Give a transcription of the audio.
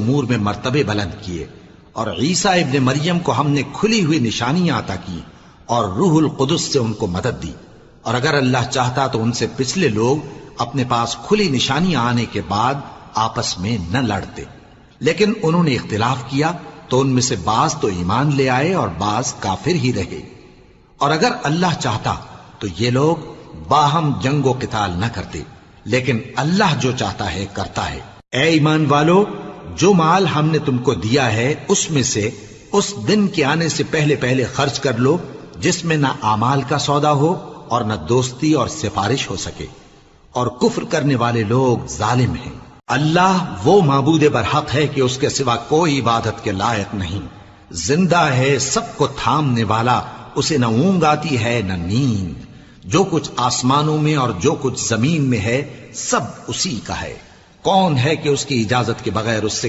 امور میں مرتبے بلند کیے، اور عیسیٰ ابن مریم کو ہم نے کھلی ہوئی نشانیاں عطا کی اور روح القدس سے ان کو مدد دی، اور اگر اللہ چاہتا تو ان سے پچھلے لوگ اپنے پاس کھلی نشانیاں آنے کے بعد آپس میں نہ لڑتے، لیکن انہوں نے اختلاف کیا تو ان میں سے بعض تو ایمان لے آئے اور بعض کافر ہی رہے۔ اور اگر اللہ چاہتا تو یہ لوگ باہم جنگ و قتال نہ کرتے، لیکن اللہ جو چاہتا ہے کرتا ہے۔ اے ایمان والو، جو مال ہم نے تم کو دیا ہے اس میں سے اس دن کے آنے سے پہلے پہلے خرچ کر لو جس میں نہ اعمال کا سودا ہو اور نہ دوستی اور سفارش ہو سکے، اور کفر کرنے والے لوگ ظالم ہیں۔ اللہ وہ معبود برحق ہے کہ اس کے سوا کوئی عبادت کے لائق نہیں، زندہ ہے، سب کو تھامنے والا، اسے نہ اونگ آتی ہے نہ نیند، جو کچھ آسمانوں میں اور جو کچھ زمین میں ہے سب اسی کا ہے۔ کون ہے کہ اس کی اجازت کے بغیر اس سے